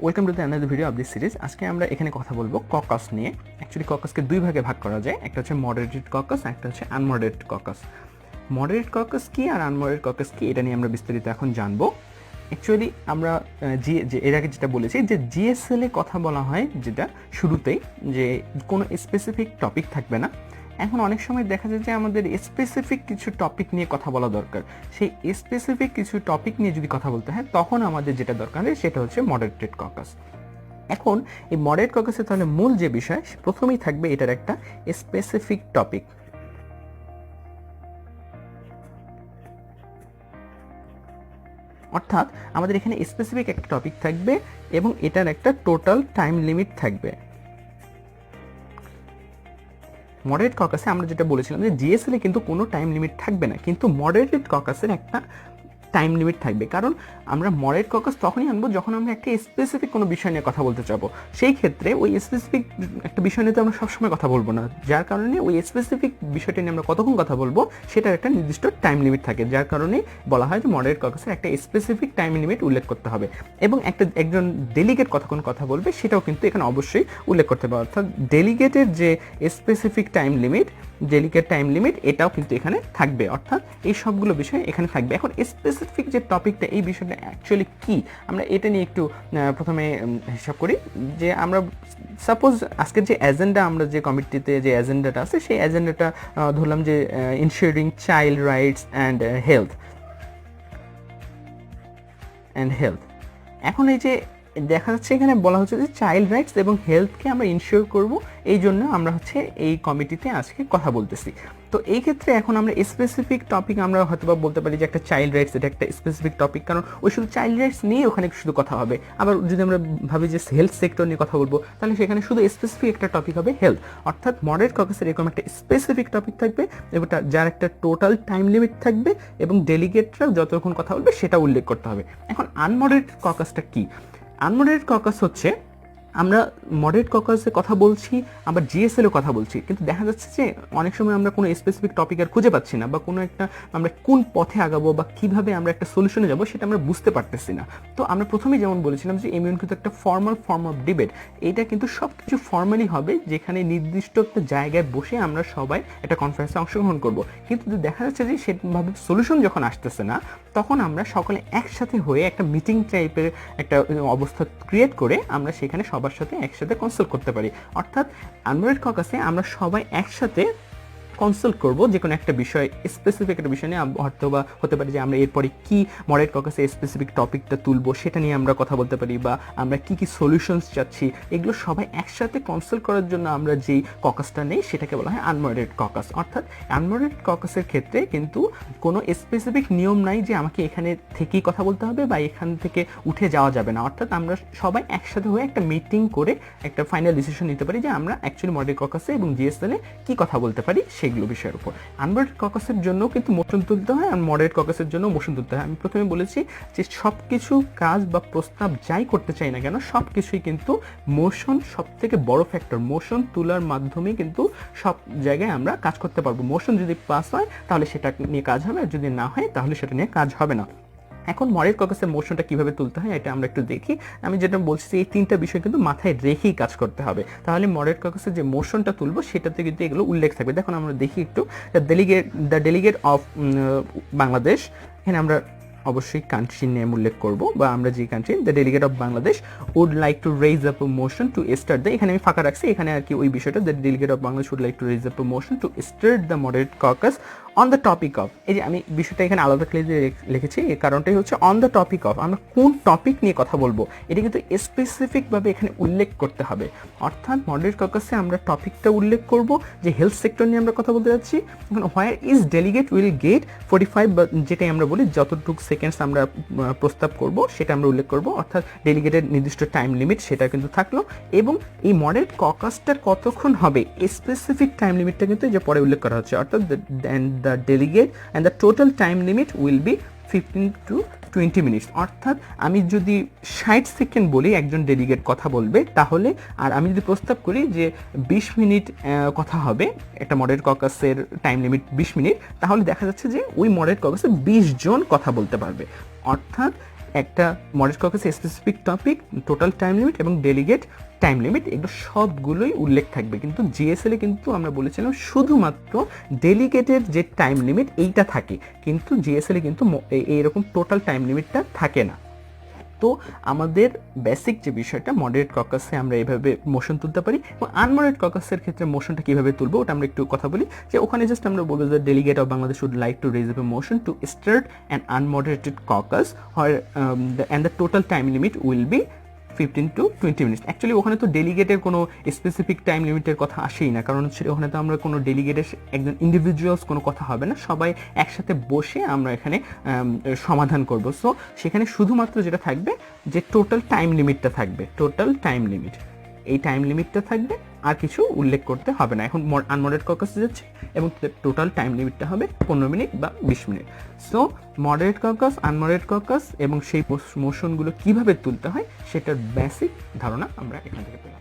Welcome to the another video of this series. আজকে আমরা এখানে কথা বলবো ককাস নিয়ে। অ্যাকচুয়ালি ককাসকে দুই ভাগে ভাগ করা যায়, একটা হচ্ছে মডারেটেড ককাস, একটা হচ্ছে আনমডারেটেড ককাস। মডারেট ককাস কি আর আনমডারেট ককাস কি, এটা নিয়ে আমরা বিস্তারিত এখন জানবো। অ্যাকচুয়ালি আমরা এর আগে যেটা বলেছি যে জিএসএল এ কথা বলা হয় যেটা শুরুতেই, যে কোনো স্পেসিফিক টপিক থাকবে না। এখন অনেক সময় দেখা যায় যে আমাদের স্পেসিফিক কিছু টপিক নিয়ে কথা বলা দরকার। সেই স্পেসিফিক কিছু টপিক নিয়ে যদি কথা বলতে হয় তখন আমাদের যেটা দরকার হয় সেটা হচ্ছে মডারেটেড ককাস। এখন এই মডারেট ককাসে তাহলে মূল যে বিষয়, প্রথমেই থাকবে এটার একটা স্পেসিফিক টপিক। অর্থাৎ আমাদের এখানে স্পেসিফিক একটা টপিক থাকবে এবং এটার একটা টোটাল টাইম লিমিট থাকবে। মডারেট ককাসে আমরা যেটা বলেছিলাম যে জিএসএল এ কিন্তু কোনো টাইম লিমিট থাকবে না, কিন্তু মডারেটেড ককাসের একটা টাইম লিমিট থাকবে। কারণ আমরা মডারেট ককাস তখনই আনবো যখন আমরা একটা স্পেসিফিক কোনো বিষয় নিয়ে কথা বলতে চাবো। সেই ক্ষেত্রে ওই স্পেসিফিক একটা বিষয় নিয়ে তো আমরা সবসময় কথা বলবো না, যার কারণে ওই স্পেসিফিক বিষয়টা নিয়ে আমরা কতক্ষণ কথা বলবো সেটার একটা নির্দিষ্ট টাইম লিমিট থাকে, যার কারণে বলা হয় যে মডারেট ককাসে একটা স্পেসিফিক টাইম লিমিট উল্লেখ করতে হবে। এবং একজন ডেলিগেট কতক্ষণ কথা বলবে সেটাও কিন্তু এখানে অবশ্যই উল্লেখ করতে হবে। অর্থাৎ ডেলিগেটের যে specific time limit, delegate time limit, এটাও কিন্তু এখানে থাকবে। অর্থাৎ এই সবগুলো বিষয় এখানে থাকবে। এখন স্পেসিফিক যে টপিকটা, এই বিষয়টা অ্যাকচুয়ালি কি, আমরা এটা নিয়ে একটু প্রথমে হিসাব করি। যে আমরা সাপোজ আজকের যে এজেন্ডা, আমরা যে কমিটিতে যে এজেন্ডাটা আছে সেই এজেন্ডাটা ধরলাম যে ensuring child rights and health. এখন এই যে দেখা যাচ্ছে এখানে বলা হচ্ছে যে চাইল্ড রাইটস এবং হেলথকে আমরা ইনশিওর করব, এই জন্য আমরা হচ্ছে এই কমিটিতে আজকে কথা বলতেছি। তো এই ক্ষেত্রে এখন আমরা স্পেসিফিক টপিক আমরা হয়তো বা বলতে পারি যে একটা চাইল্ড রাইটস, এটা একটা স্পেসিফিক টপিক, কারণ ওই শুধু চাইল্ড রাইটস নিয়ে ওখানে শুধু কথা হবে। আবার যদি আমরা ভাবি যে হেলথ সেক্টর নিয়ে কথা বলবো, তাহলে সেখানে শুধু স্পেসিফিক একটা টপিক হবে হেলথ। অর্থাৎ মডারেট ককাসের এরকম একটা স্পেসিফিক টপিক থাকবে এবং যার একটা টোটাল টাইম লিমিট থাকবে এবং ডেলিগেটরা যতক্ষণ কথা বলবে সেটা উল্লেখ করতে হবে। এখন আনমডারেট ককাসটা কি? আনমডারেট ককাস হচ্ছে আমরা মডারেট ককাসে কথা বলছি, আবার জিএসএল এ কথা বলছি, কিন্তু দেখা যাচ্ছে যে অনেক সময় আমরা কোনো স্পেসিফিক টপিক আর খুঁজে পাচ্ছি না, বা কোনো একটা আমরা কোন পথে আগাবো বা কিভাবে আমরা একটা সলিউশনে যাব সেটা আমরা বুঝতে পারতেছি না। তো আমরা প্রথমেই যেমন বলেছিলাম যে এমইউএন কিন্তু একটা ফর্মাল ফর্ম অফ ডিবেট। এটা কিন্তু সব কিছু ফর্মালি হবে, যেখানে নির্দিষ্ট একটা জায়গায় বসে আমরা সবাই একটা কনফারেন্সে অংশগ্রহণ করব। কিন্তু দেখা যাচ্ছে যে সেভাবে সলিউশন যখন আসতেছে না, তখন আমরা সকলে একসাথে হয়ে একটা মিটিং টাইপের একটা অবস্থা ক্রিয়েট করে আমরা সেখানে সবার সাথে একসাথে কনসাল্ট করতে পারি। অর্থাৎ আনমডারেট ককাসে আমরা সবাই একসাথে কনসাল্ট করব যে কোনো একটা বিষয়, স্পেসিফিক একটা বিষয় নিয়ে। হয়তো বা হতে পারে যে আমরা এরপরে কি মডারেট ককাসে স্পেসিফিক টপিকটা তুলবো সেটা নিয়ে আমরা কথা বলতে পারি, বা আমরা কি কি সলিউশনস চাচ্ছি, এগুলো সবাই একসাথে কনসাল্ট করার জন্য আমরা যেই ককাসটা নেই সেটাকে বলা হয় আনমডারেট ককাস। অর্থাৎ আনমডারেট ককাসের ক্ষেত্রে কিন্তু কোনো স্পেসিফিক নিয়ম নাই যে আমাকে এখানে থেকেই কথা বলতে হবে বা এখান থেকে উঠে যাওয়া যাবে না। অর্থাৎ আমরা সবাই একসাথে হয়ে একটা মিটিং করে একটা ফাইনাল ডিসিশন নিতে পারি যে আমরা অ্যাকচুয়ালি মডারেট ককাসে এবং জিএসএল এ কি কথা বলতে পারি সেগুলো বিষয়ের উপর। আনমডারেট ককাসের জন্য কিন্তু মোশন তুলতে হয় আর মডারেট ককাসের জন্য মোশন তুলতে হয়। আমি প্রথমে বলেছি যে সব কিছু কাজ বা প্রস্তাব যাই করতে চাই না কেন, সব কিছুই কিন্তু মোশন সব থেকে বড় ফ্যাক্টর। মোশন তোলার মাধ্যমে কিন্তু সব জায়গায় আমরা কাজ করতে পারবো। মোশন যদি পাস হয় তাহলে সেটা নিয়ে কাজ হবে, আর যদি না হয় তাহলে সেটা নিয়ে কাজ হবে না। এখন মডারেট ককাসের মোশনটা কিভাবে তুলতে হয় এটা আমরা একটু দেখি। আমি যেটা বলছি এই তিনটা বিষয় কিন্তু মাথায় রেখেই কাজ করতে হবে, তাহলে মডারেট ককাসের যে মোশনটা তুলবো সেটাতে কিন্তু এগুলো উল্লেখ থাকবে। দেখুন আমরা দেখি একটু, দ্য ডেলিগেট অফ বাংলাদেশ, এখানে আমরা অবশ্যই কান্ট্রি নেম উল্লেখ করব, বা আমরা যে country, the delegate of Bangladesh would like to raise up a motion to start the, এখানে আমি ফাঁকা রাখছি, এখানে আর কি ওই বিষয়টা, the delegate of Bangladesh would like to raise up a motion to start the moderate caucus on the topic of. এই যে আমি বিষয়টা এখানে আলাদা করে লিখেছি, এই কারণটাই হচ্ছে অন দ্য টপিক অফ, আমরা কোন টপিক নিয়ে কথা বলবো এটা কিন্তু স্পেসিফিকভাবে এখানে উল্লেখ করতে হবে। অর্থাৎ মডারেট ককাসে আমরা টপিকটা উল্লেখ করব যে হেলথ সেক্টর নিয়ে আমরা কথা বলতে যাচ্ছি। এখন where is delegate will get 45, যেটাই আমরা বলি যতটুকু সেকেন্ডস আমরা প্রস্তাব করব সেটা আমরা উল্লেখ করব। অর্থাৎ ডেলিগেটের নির্দিষ্ট টাইম লিমিট সেটা কিন্তু থাকলো, এবং এই মডারেট ককাসটার কতক্ষণ হবে স্পেসিফিক টাইম লিমিটটা কিন্তু যে পরে উল্লেখ করা হচ্ছে। অর্থাৎ the delegate and the total time limit will be 15 to 20 minutes. অর্থাৎ আমি যদি 60 সেকেন্ড বলি একজন ডেলিগেট কথা বলবে, তাহলে আর আমি যদি প্রস্তাব করি যে 20 মিনিট কথা হবে, একটা মডারেট ককাসের টাইম লিমিট 20 মিনিট, তাহলে দেখা যাচ্ছে যে ওই মডারেট ককাসে 20 জন কথা বলতে পারবে। অর্থাৎ একটা মডারেট ককাসে specific topic, total time limit এবং ডেলিগেট টাইম লিমিট, এগুলো সবগুলোই উল্লেখ থাকবে। কিন্তু জিএসএল এ কিন্তু আমরা বলেছিলাম শুধুমাত্র ডেলিগেটের যে টাইম লিমিট এইটা থাকে, কিন্তু জিএসএল এ কিন্তু এইরকম টোটাল টাইম লিমিটটা থাকে না। তো আমাদের বেসিক যে বিষয়টা, মডারেট ককাসে আমরা এইভাবে মোশন তুলতে পারি, এবং আনমডারেট ককাসের ক্ষেত্রে মোশনটা কীভাবে তুলবো ওটা আমরা একটু কথা বলি। যে ওখানে জাস্ট আমরা বলবো যে delegate of Bangladesh would like to raise a motion to start an unmoderated caucus and the total time limit will be 15 to 20 minutes. Actually ওখানে তো ডেলিগেটের কোনো স্পেসিফিক টাইম লিমিটের কথা আসেই না, কারণ হচ্ছে ওখানে তো আমরা কোনো ডেলিগেটের একজন ইন্ডিভিজুয়ালস কোনো কথা হবে না, সবাই একসাথে বসে আমরা এখানে সমাধান করব। সো সেখানে শুধুমাত্র যেটা থাকবে যে টোটাল টাইম লিমিটটা থাকবে, টোটাল টাইম লিমিট, এই টাইম লিমিটটা থাকবে, আর কিছু উল্লেখ করতে হবে না। এখন আনমডারেট ককাসে যাচ্ছে এবং টোটাল টাইম লিমিটটা হবে 15 মিনিট বা 20 minute. So moderate caucus, unmoderate caucus এবং সেই মোশনগুলো কিভাবে তুলতে হয় সেটার বেসিক ধারণা আমরা এখান থেকে পেলাম।